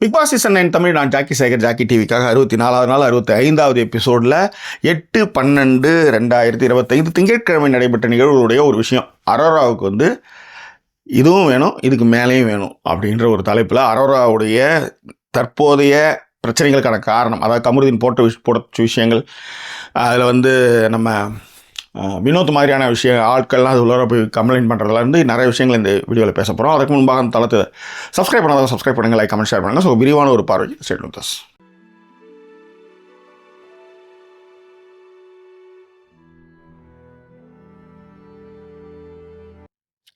Big Boss season 9 Tamil. நான் Jackie Sekar, Jackie டிவிக்காக 64வது நாள் 65வது எபிசோடில் 8/12/2025 திங்கட்கிழமை நடைபெற்ற நிகழ்வுகளுடைய ஒரு விஷயம். அரோராவுக்கு வந்து இதுவும் வேணும், இதுக்கு மேலேயும் வேணும் அப்படின்ற ஒரு தலைப்பில் அரோராவுடைய தற்போதைய பிரச்சனைகளுக்கான காரணம், அதாவது கமருதீன் போட்ட விஷயங்கள், அதில் வந்து நம்ம வினோத் மாதிரியான ஆட்கள்லாம் அது உள்ளார போய் கம்ப்ளைண்ட் பண்ணுறதுலேருந்து நிறைய விஷயங்கள் இந்த வீடியோவில் பேச போகிறோம். அதுக்கு முன்பாக அந்த தளத்தை சப்ஸ்கிரைப் பண்ணாதான் சப்ஸ்கிரைப் பண்ணுங்கள், லைக் கமெண்ட் ஷேர் பண்ணுங்கள். ஸோ விரிவான ஒரு பார்வை ஸ்டேட் வித் அஸ்.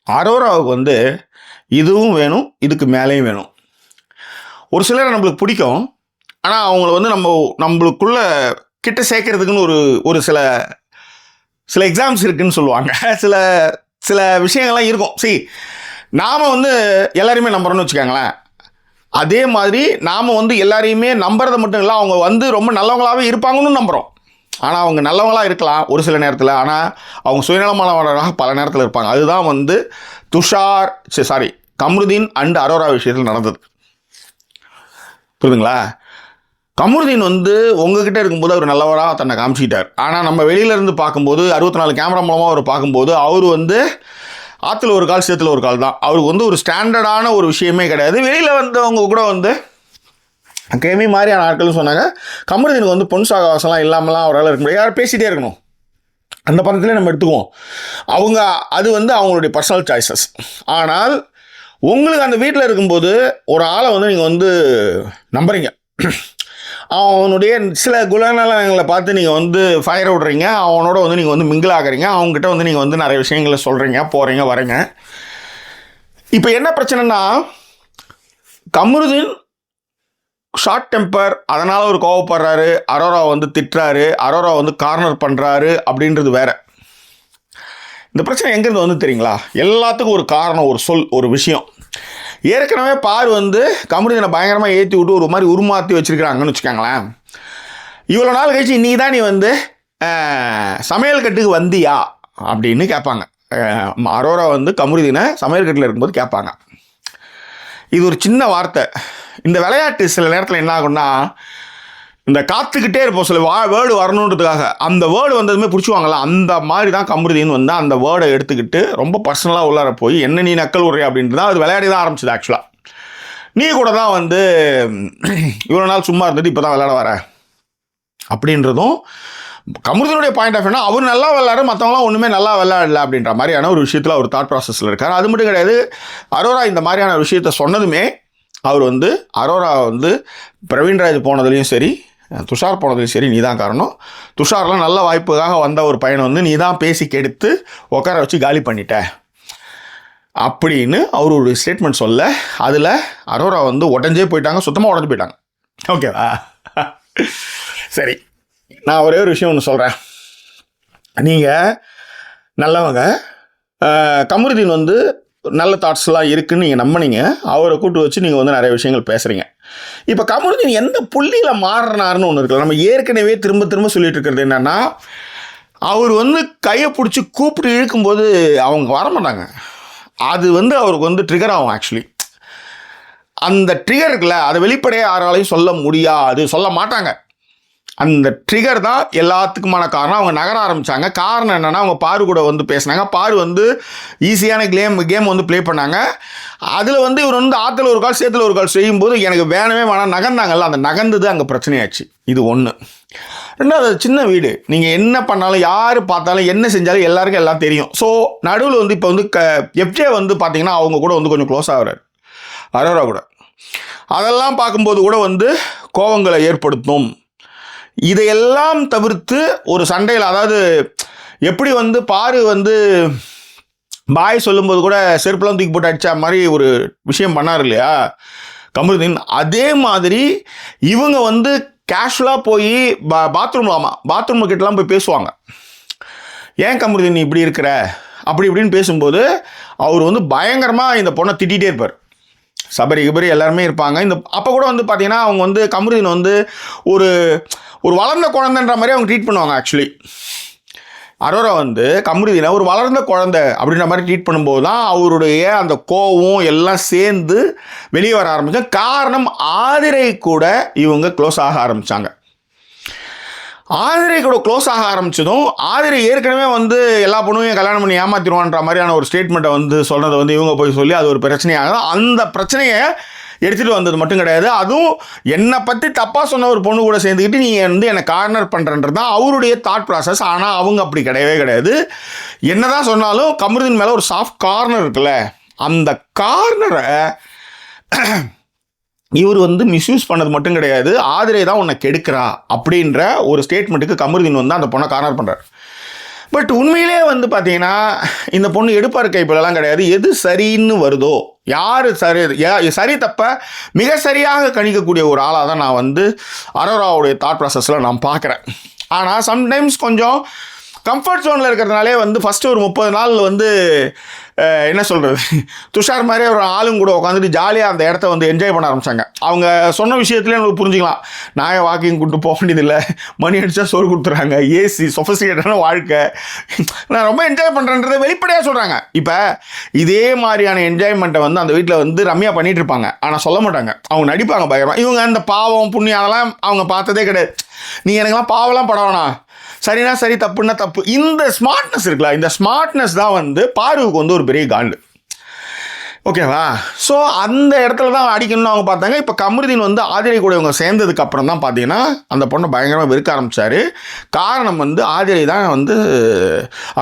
அரோராவுக்கு வந்து இதுவும் வேணும், இதுக்கு மேலேயும் வேணும். ஒரு சிலரை நம்மளுக்கு பிடிக்கும், ஆனால் அவங்கள வந்து நம்மளுக்குள்ள கிட்ட சேர்க்கறதுக்குன்னு ஒரு சில எக்ஸாம்ஸ் இருக்குதுன்னு சொல்லுவாங்க. சில விஷயங்கள்லாம் இருக்கும். நாம் வந்து எல்லாரையுமே நம்புறோன்னு வச்சுக்கோங்களேன். அதே மாதிரி நாம் வந்து எல்லாரையுமே நம்புறதை மட்டும் இல்லை, அவங்க வந்து ரொம்ப நல்லவங்களாகவே இருப்பாங்கன்னு நம்புகிறோம். ஆனால் அவங்க நல்லவங்களாக இருக்கலாம் ஒரு சில நேரத்தில், ஆனால் அவங்க சுயநலமானவர்களாக பல நேரத்தில் இருப்பாங்க. அதுதான் வந்து கமருதீன் அண்ட் அரோரா விஷயத்தில் நடந்தது. புரியுதுங்களா? கமருதீன் வந்து உங்ககிட்ட இருக்கும்போது அவர் நல்லவராக தன்னை காமிச்சிக்கிட்டார். ஆனால் நம்ம வெளியிலேருந்து பார்க்கும்போது 64 கேமரா மூலமாக அவர் பார்க்கும்போது அவர் வந்து ஆற்றுல ஒரு கால் சேத்துல ஒரு கால் தான். அவருக்கு வந்து ஒரு ஸ்டாண்டர்டான ஒரு விஷயமே கிடையாது. வெளியில் வந்தவங்க கூட வந்து கேமி மாதிரியான ஆட்கள்னு சொன்னாங்க, கமருதீனுக்கு வந்து பொன் சாகவாசம்லாம் இல்லாமலாம் அவரால் இருக்க முடியாது, யாரும் பேசிகிட்டே இருக்கணும். அந்த படத்துலேயே நம்ம எடுத்துக்குவோம். அது வந்து அவங்களுடைய பர்சனல் சாய்ஸஸ். ஆனால் உங்களுக்கு அந்த வீட்டில் இருக்கும்போது ஒரு ஆளை வந்து நீங்கள் வந்து நம்புறீங்க, அவனுடைய சில குணநலங்களை பார்த்து நீங்கள் வந்து ஃபயர் விடுறீங்க, அவனோட வந்து நீங்கள் வந்து மிங்கிள் ஆகிறீங்க, அவங்ககிட்ட வந்து நீங்கள் வந்து நிறைய விஷயங்களை சொல்கிறீங்க, போகிறீங்க, வரீங்க. இப்போ என்ன பிரச்சனைனா, கமருதீன் ஷார்ட் டெம்பர், அதனால் ஒரு கோவப்படுறாரு, அரோரா வந்து திட்டுறாரு, அரோரா வந்து கார்னர் பண்ணுறாரு அப்படின்றது வேற. இந்த பிரச்சனை எங்கேருந்து வந்து தெரியுங்களா? எல்லாத்துக்கும் ஒரு காரணம், ஒரு சொல், ஒரு விஷயம். ஏற்கனவே பார் வந்து கமருதீனை பயங்கரமாக ஏற்றி விட்டு ஒரு மாதிரி உருமாற்றி வச்சுருக்கிறாங்கன்னு வச்சுக்கோங்களேன். இவ்வளோ நாள் கழிச்சு நீ வந்து சமையல் கட்டுக்கு வந்தியா அப்படின்னு கேட்பாங்க. அரோரா வந்து கமருதீனை சமையல் கட்டில் இருக்கும்போது கேட்பாங்க. இது ஒரு சின்ன வார்த்தை. இந்த விளையாட்டு சில நேரத்தில் என்ன ஆகும்னா, இந்த காத்துக்கிட்டே இருப்போம் சில வேர்டு வரணுன்றதுக்காக. அந்த வேர்டு வந்ததுமே பிடிச்சிவாங்களா, அந்த மாதிரி தான் கமருதீன் வந்து அந்த வேர்டை எடுத்துக்கிட்டு ரொம்ப பர்சனலாக உள்ளார போய் என்ன நீ நக்கல் உரை அப்படின்ட்டு தான் அது விளையாடி தான் ஆரம்பிச்சது. ஆக்சுவலாக நீ கூட தான் வந்து இவ்வளோ நாள் சும்மா இருந்துட்டு இப்போ தான் விளையாட வர அப்படின்றதும் கமருதீனுடைய பாயிண்ட் ஆஃப் வியூனா, அவர் நல்லா விளையாடு, மற்றவங்களாம் ஒன்றுமே நல்லா விளையாடல அப்படின்ற மாதிரியான ஒரு விஷயத்தில் அவர் தாட் ப்ராசஸில் இருக்கார். அது மட்டும் கிடையாது, அரோரா இந்த மாதிரியான விஷயத்த சொன்னதுமே அவர் வந்து அரோரா வந்து பிரவீன்ராஜ் போனதுலேயும் சரி, துஷார் போனதுலையும் சரி, நீ தான் காரணம், துஷார்லாம் நல்ல வாய்ப்புக்காக வந்த ஒரு பையனை வந்து நீ தான் பேசி கெடுத்து உட்கார வச்சு காலி பண்ணிட்ட அப்படின்னு அவர் ஒரு ஸ்டேட்மெண்ட் சொல்ல, அதில் அரோரா வந்து உடஞ்சே போயிட்டாங்க, சுத்தமாக உடஞ்சி போயிட்டாங்க. ஓகேவா? சரி, நான் ஒரே ஒரு விஷயம் ஒன்று சொல்கிறேன். நீங்கள் நல்லவங்க, கமருதீன் வந்து நல்ல தாட்ஸ்லாம் இருக்குதுன்னு நீங்கள் நம்பினீங்க, அவரை கூட்டு வச்சு நீங்கள் வந்து நிறைய விஷயங்கள் பேசுகிறீங்க. இப்போ கமருதீன் எந்த புள்ளியில் மாறினார்னு ஒன்று இருக்குல்ல. நம்ம ஏற்கனவே திரும்ப திரும்ப சொல்லிட்டு இருக்கிறது என்னென்னா, அவர் வந்து கையை பிடிச்சி கூப்பிட்டு இழுக்கும்போது அவங்க வரமாட்டாங்க. அது வந்து அவருக்கு வந்து ட்ரிகர் ஆகும். ஆக்சுவலி அந்த ட்ரிகர் இருக்குல்ல, அதை வெளிப்படையாக யாராலையும் சொல்ல முடியாது, சொல்ல மாட்டாங்க. அந்த ட்ரிகர் தான் எல்லாத்துக்குமான காரணம். அவங்க நகர ஆரம்பித்தாங்க. காரணம் என்னென்னா, அவங்க பாரு கூட வந்து பேசினாங்க. பாரு வந்து ஈஸியான கேம் வந்து ப்ளே பண்ணாங்க. அதில் வந்து இவர் வந்து ஆற்றுல ஒரு கால் சேத்துல ஒரு கால் செய்யும்போது எனக்கு வேணவே வேணாம் நகர்ந்தாங்கல்ல, அந்த நகர்ந்தது அங்கே பிரச்சனையாச்சு. இது ஒன்று. ரெண்டாவது, சின்ன வீடு, நீங்கள் என்ன பண்ணாலும் யார் பார்த்தாலும் என்ன செஞ்சாலும் எல்லாருக்கும் எல்லாம் தெரியும். ஸோ நடுவில் வந்து இப்போ வந்து எஃப்ஜே வந்து பார்த்தீங்கன்னா அவங்க கூட வந்து கொஞ்சம் க்ளோஸ் ஆகிறார் அரோரா கூட. அதெல்லாம் பார்க்கும்போது கூட வந்து கோபங்களை ஏற்படுத்தும். இதையெல்லாம் தவிர்த்து ஒரு சண்டையில், அதாவது எப்படி வந்து பாரு வந்து பாய் சொல்லும்போது கூட செருப்புலாம் தூக்கி போட்டு அடித்தா மாதிரி ஒரு விஷயம் பண்ணார் இல்லையா கமருதீன், அதே மாதிரி இவங்க வந்து கேஷுவலாக போய் பாத்ரூம் கிட்டலாம் போய் பேசுவாங்க. ஏன் கமருதீன் நீ இப்படி இருக்கிற அப்படி இப்படின்னு பேசும்போது அவர் வந்து பயங்கரமாக இந்த பொண்ணை திட்டிகிட்டே இருப்பார். சபரி எல்லாருமே இருப்பாங்க. அப்போ கூட வந்து பார்த்தீங்கன்னா அவங்க வந்து கமருதீன் வந்து ஒரு வளர்ந்த குழந்தைன்ற மாதிரி அவங்க ட்ரீட் பண்ணுவாங்க. ஆக்சுவலி அரோரா வந்து கமருதீனை ஒரு வளர்ந்த குழந்தை அப்படின்ற மாதிரி ட்ரீட் பண்ணும்போது தான் அவருடைய அந்த கோவம் எல்லாம் சேர்ந்து வெளியே வர ஆரம்பித்தாங்க. காரணம் ஆதிரை கூட இவங்க க்ளோஸ் ஆக ஆரம்பித்தாங்க. ஆதிரை கூட க்ளோஸ் ஆக ஆரம்பித்ததும் ஆதிரை ஏற்கனவே வந்து எல்லா பொண்ணுமையும் கல்யாணம் பண்ணி ஏமாற்றிடுவான்ற மாதிரியான ஒரு ஸ்டேட்மெண்ட்டை வந்து சொன்னதை வந்து இவங்க போய் சொல்லி அது ஒரு பிரச்சனையாக, அந்த பிரச்சனையை எடுத்துகிட்டு வந்தது மட்டும் கிடையாது, அதுவும் என்னை பற்றி தப்பாக சொன்ன ஒரு பொண்ணு கூட சேர்ந்துக்கிட்டு நீ வந்து என்னை கார்னர் பண்ணுறன்றது தான் அவருடைய தாட் ப்ராசஸ். ஆனால் அவங்க அப்படி கிடையவே கிடையாது. என்ன தான் சொன்னாலும் கமருதீன் மேலே ஒரு சாஃப்ட் கார்னர் இருக்குல்ல, அந்த கார்னரை இவர் வந்து மிஸ்யூஸ் பண்ணது மட்டும் கிடையாது, ஆதிரை தான் உன்னை கெடுக்கிறா அப்படின்ற ஒரு ஸ்டேட்மெண்ட்டுக்கு கமருதீன் வந்து அந்த பொண்ணை கார்னர் பண்ணுறார். பட் உண்மையிலே வந்து பார்த்தீங்கன்னா இந்த பொண்ணு எடுப்பார் கைப்பிலலாம் கிடையாது. எது சரின்னு வருதோ, யார் சரி தப்ப மிக சரியாக கணிக்கக்கூடிய ஒரு ஆளாக தான் நான் வந்து அரோராவுடைய தாட் ப்ராசஸில் நான் பார்க்குறேன். ஆனால் சம்டைம்ஸ் கொஞ்சம் கம்ஃபர்ட் ஜோனில் இருக்கிறதுனாலே வந்து ஃபஸ்ட்டு ஒரு 30 நாள் வந்து என்ன சொல்கிறது, துஷார் மாதிரி ஒரு ஆளுங்க கூட உட்காந்துட்டு ஜாலியாக அந்த இடத்த வந்து என்ஜாய் பண்ண ஆரம்பித்தாங்க. அவங்க சொன்ன விஷயத்துலேயே எனக்கு புரிஞ்சுக்கலாம். நான் வாக்கிங் கூப்பிட்டு போக வேண்டியதில்லை, மணி அடித்தா சோறு கொடுத்துறாங்க, ஏசி சொஃபிஸ்டிகேட்டான வாழ்க்கை, நான் ரொம்ப என்ஜாய் பண்ணுறேன்றதை வெளிப்படையாக சொல்கிறாங்க. இப்போ இதே மாதிரியான என்ஜாய்மெண்ட்டை வந்து அந்த வீட்டில் வந்து ரம்யா பண்ணிகிட்டு இருப்பாங்க, ஆனால் சொல்ல மாட்டாங்க. அவங்க நடிப்பாங்க பயங்கரமாக. இவங்க அந்த பாவம் புண்ணியம் அதெல்லாம் அவங்க பார்த்ததே கிடையாது. நீ எனக்கெல்லாம் பாவம்லாம் பட வேணாம், சரினா சரி தப்புன்னா தப்பு, இந்த ஸ்மார்ட்னஸ் இருக்குல்ல, இந்த ஸ்மார்ட்னஸ் தான் வந்து பார்வுக்கு வந்து ஒரு பெரிய காண்டு. ஓகேவா? ஸோ அந்த இடத்துல தான் அடிக்கணும்னு அவங்க பார்த்தாங்க. இப்போ கமருதீன் வந்து ஆதிரை கூட இவங்க சேர்ந்ததுக்கு அப்புறம் தான் பார்த்தீங்கன்னா அந்த பொண்ணை பயங்கரமாக வெறுக்க ஆரம்பித்தார். காரணம் வந்து ஆதிரை தான் வந்து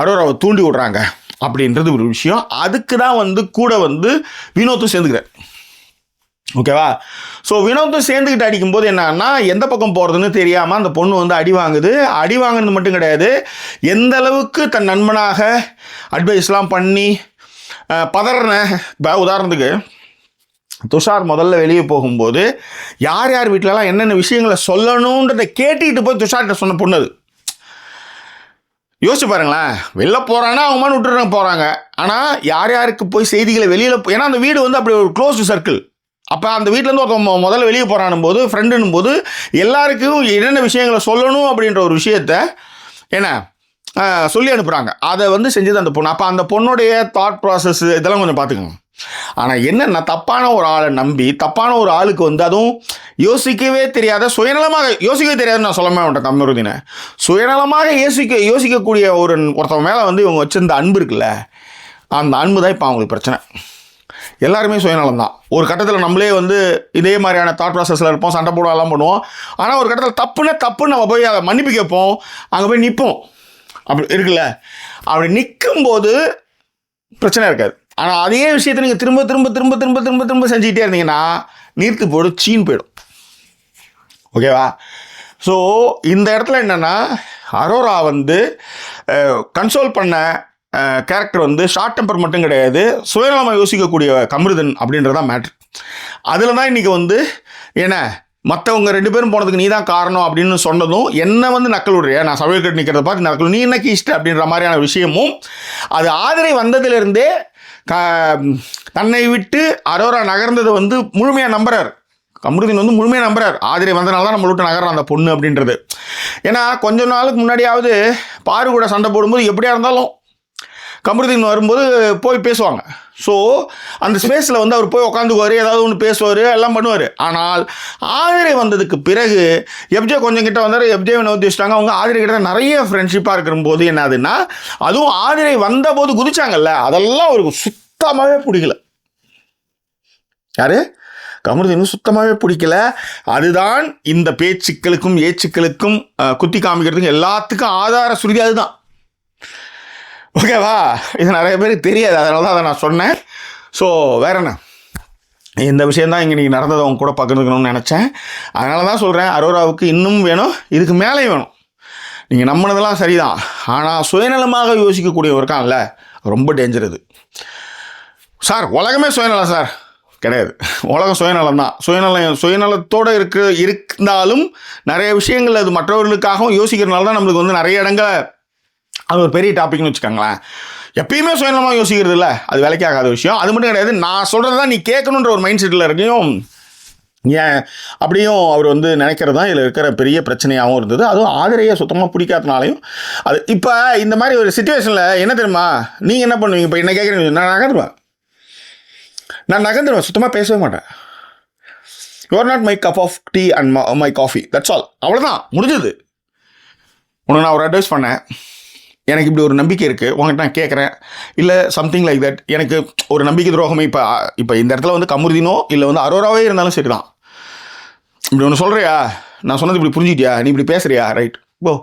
அரோராவை தூண்டி விடுறாங்க அப்படின்றது ஒரு விஷயம். அதுக்கு தான் வந்து கூட வந்து வினோத்தும் சேர்ந்துக்கிறார். ஓகேவா? ஸோ வினோத்தும் சேர்ந்துக்கிட்டு அடிக்கும்போது என்னன்னா, எந்த பக்கம் போகிறதுன்னு தெரியாமல் அந்த பொண்ணு வந்து அடி வாங்குறது மட்டும் கிடையாது, எந்த அளவுக்கு தன் நண்பனாக அட்வைஸ்லாம் பண்ணி பதறன. இப்போ உதாரணத்துக்கு துஷார் முதல்ல வெளியே போகும்போது யார் யார் வீட்டிலலாம் என்னென்ன விஷயங்களை சொல்லணுன்றதை கேட்டுக்கிட்டு போய் துஷார்கிட்ட சொன்ன பொண்ணு அது. யோசிச்சு பாருங்களேன், வெளில போகிறாங்கன்னா அவங்க மாதிரி விட்டுட்டு போகிறாங்க. ஆனால் யார் யாருக்கு போய் செய்திகளை வெளியில், ஏன்னா அந்த வீடு வந்து அப்படி ஒரு க்ளோஸ்டு சர்க்கிள். அப்போ அந்த வீட்டிலேருந்து ஒருத்தவங்க முதல்ல வெளியே போகிறானும் போது ஃப்ரெண்டுன்னும் போது எல்லாருக்கும் என்னென்ன விஷயங்களை சொல்லணும் அப்படின்ற ஒரு விஷயத்த என்ன சொல்லி அனுப்புகிறாங்க. அதை வந்து செஞ்சது அந்த பொண்ணு. அப்போ அந்த பொண்ணுடைய தாட் ப்ராசஸ் இதெல்லாம் கொஞ்சம் பார்த்துக்கோங்க. ஆனால் என்னென்ன தப்பான ஒரு ஆளை நம்பி தப்பான ஒரு ஆளுக்கு வந்து அதுவும் யோசிக்கவே தெரியாத, சுயநலமாக யோசிக்கவே தெரியாதுன்னு நான் சொல்ல மாட்டேன் கமருதீனை, சுயநலமாக யோசிக்கக்கூடிய ஒருத்தவங்க மேலே வந்து இவங்க வச்சிருந்த அன்பு இருக்குல்ல, அந்த அன்பு தான் இப்போ அவங்களுக்கு பிரச்சனை. எல்லாருமே சுயநலம் தான். ஒரு கட்டத்தில் நம்மளே வந்து இதே மாதிரியான தாட் ப்ராசஸில் இருப்போம், சண்டை போடலாம் பண்ணுவோம். ஆனால் ஒரு கட்டத்தில் தப்புன்னு நம்ம போய் அதை மன்னிப்பு கேட்போம், அங்கே போய் நிற்போம். அப்படி இருக்குல்ல, அப்படி நிற்கும்போது பிரச்சனை இருக்காது. ஆனால் அதே விஷயத்தை நீங்கள் திரும்ப திரும்ப திரும்ப திரும்ப திரும்ப திரும்ப செஞ்சுக்கிட்டே இருந்தீங்கன்னா நீர்த்து போய்டும், சீன் போயிடும். ஓகேவா? ஸோ இந்த இடத்துல என்னென்னா, அரோரா வந்து கன்சோல் பண்ண கேரக்டர் வந்து ஷார்ட் டெம்பர் மட்டும் கிடையாது, சுயநலமாக யோசிக்கக்கூடிய கமருதீன் அப்படின்றதான் மேட்ரு. அதில் தான் இன்றைக்கி வந்து என்ன மற்றவங்க 2 பேரும் போனதுக்கு நீ தான் காரணம் அப்படின்னு சொன்னதும் என்ன வந்து நக்கல் விடுறியா, நான் சமையல் கட்டு நிற்கிறத பார்த்து நக்கல், நீ என்ன கீஸ்ட் அப்படின்ற மாதிரியான விஷயமும் அது ஆதிரை வந்ததிலிருந்தே தன்னை விட்டு அரோரா நகர்ந்ததை வந்து முழுமையாக நம்புறார். கமருதீன் வந்து முழுமையாக நம்புறார், ஆதிரை வந்தனால தான் நம்மளை விட்டு நகர்றான் அந்த பொண்ணு அப்படின்றது. ஏன்னா கொஞ்ச நாளுக்கு முன்னாடியாவது பாரு கூட சண்டை போடும்போது எப்படியா இருந்தாலும் கமருதீன் வரும்போது போய் பேசுவாங்க. ஸோ அந்த ஸ்பேஸில் வந்து அவர் போய் உட்காந்துக்குவார், ஏதாவது ஒன்று பேசுவார், எல்லாம் பண்ணுவார். ஆனால் ஆதிரை வந்ததுக்கு பிறகு எப்ஜே கொஞ்சம் கிட்ட வந்தார், எப்ஜேவை நோக்கி வச்சுட்டாங்க. அவங்க ஆதிரை கிட்ட நிறைய ஃப்ரெண்ட்ஷிப்பாக இருக்கிறபோது என்னதுன்னா, அதுவும் ஆதிரை வந்தபோது குதிச்சாங்கல்ல, அதெல்லாம் ஒரு சுத்தமாகவே பிடிக்கல. யாரு? கமருதீன் சுத்தமாகவே பிடிக்கல. அதுதான் இந்த பேச்சுக்களுக்கும் ஏச்சுக்களுக்கும் குத்தி காமிக்கிறதுக்கும் எல்லாத்துக்கும் ஆதார சுருதி அதுதான். ஓகேவா? இது நிறைய பேருக்கு தெரியாது, அதனால தான் அதை நான் சொன்னேன். ஸோ வேற என்ன, இந்த விஷயந்தான் இங்கே நீங்கள் நடந்ததை அவங்க கூட பகிர்ந்துக்கணும்னு நினச்சேன். அதனால தான் சொல்கிறேன், அரோராவுக்கு இன்னும் வேணும், இதுக்கு மேலேயும் வேணும். நீங்கள் நம்பினதெல்லாம் சரிதான், ஆனால் சுயநலமாக யோசிக்கக்கூடியவர் இருக்கான்ல, ரொம்ப டேஞ்சர் இது. சார் உலகமே சுயநலம் சார் கிடையாது, உலகம் சுயநலம் தான். சுயநலத்தோடு இருந்தாலும் நிறைய விஷயங்கள் அது மற்றவர்களுக்காகவும் யோசிக்கிறதுனால தான் நம்மளுக்கு வந்து நிறைய இடங்கள் அது ஒரு பெரிய டாபிக்னு வச்சுக்கோங்களேன். எப்பயுமே சுயநலமாக யோசிக்கிறது இல்லை, அது வேலைக்கு ஆகாத விஷயம். அது மட்டும் கிடையாது, நான் சொல்கிறது தான் நீ கேட்கணுன்ற ஒரு மைண்ட் செட்டில் இருக்கையும் ஏன் அப்படியும் அவர் வந்து நினைக்கிறது தான் இதில் இருக்கிற பெரிய பிரச்சனையாகவும் இருந்தது. அதுவும் ஆதிரையை சுத்தமாக பிடிக்காதனாலையும் அது இப்போ இந்த மாதிரி ஒரு சுச்சுவேஷனில் என்ன தெரியுமா, நீங்கள் என்ன பண்ணுவீங்க? இப்போ என்ன கேட்குறீங்க, நான் நகர்ந்துருவேன், சுத்தமாக பேசவே மாட்டேன். You're not my cup of tea and my coffee, that's all. அவ்வளோதான், முடிஞ்சது. உனக்கு நான் ஒரு அட்வைஸ் பண்ணேன், எனக்கு இப்படி ஒரு நம்பிக்கை இருக்குது, உங்கள்கிட்ட நான் கேட்குறேன், இல்லை சம்திங் லைக் தட். எனக்கு ஒரு நம்பிக்கை துரோகமே இப்போ இந்த இடத்துல வந்து கமருதீனோ இல்லை வந்து அரோராவே இருந்தாலும் சரி தான். இப்படி ஒன்று சொல்கிறியா, நான் சொன்னது இப்படி புரிஞ்சுக்கிட்டியா, நீ இப்படி பேசுகிறியா, ரைட் போ,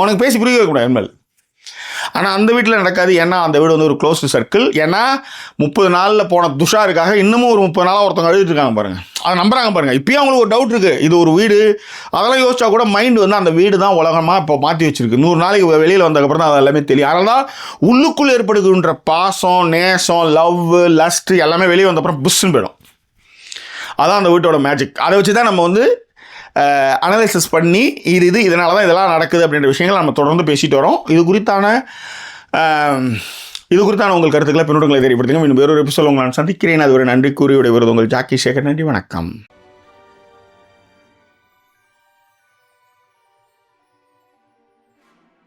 உனக்கு பேசி புரிய வைக்கக்கூடாது என்மல். ஆனால் அந்த வீட்டில் நடக்காது. ஏன்னா அந்த வீடு வந்து ஒரு க்ளோஸ்டு சர்க்கிள். ஏன்னா 30 நாளில் போன துஷாருக்காக இன்னமும் ஒரு 30 நாளாக ஒருத்தவங்க அழுதுட்டு இருக்காங்க பாருங்கள். அதை நம்புறாங்க பாருங்கள். இப்போயும் அவங்களுக்கு ஒரு டவுட் இருக்குது, இது ஒரு வீடு. அதெல்லாம் யோசிச்சா கூட மைண்டு வந்து அந்த வீடு தான் உலகமாக இப்போ மாற்றி வச்சிருக்கு. 100 நாளைக்கு வெளியில் வந்ததுக்கப்புறம் தான் அது எல்லாமே தெரியும். அதனால தான் உள்ளுக்குள் ஏற்படுகின்ற பாசம், நேசம், லவ், லஸ்ட் எல்லாமே வெளியே வந்தப்புறம் புஷ்ன்னு போயிடும். அதான் அந்த வீட்டோட மேஜிக். அதை வச்சு தான் நம்ம வந்து அனலைசிஸ் பண்ணி இதனால தான் இதெல்லாம் நடக்குது அப்படின்ற விஷயங்கள் நம்ம தொடர்ந்து பேசிட்டு வரோம். இது குறித்தான உங்கள் கருத்துக்களை பின்னோட்டங்களை தெரியப்படுத்துங்க. இன்னும் வேறொரு எபிசோட் உங்களை நான் சந்திக்கிறேன். அது ஒரு நன்றி கூறி விடைபெறுவது உங்கள் ஜாக்கி சேகர். நன்றி, வணக்கம்.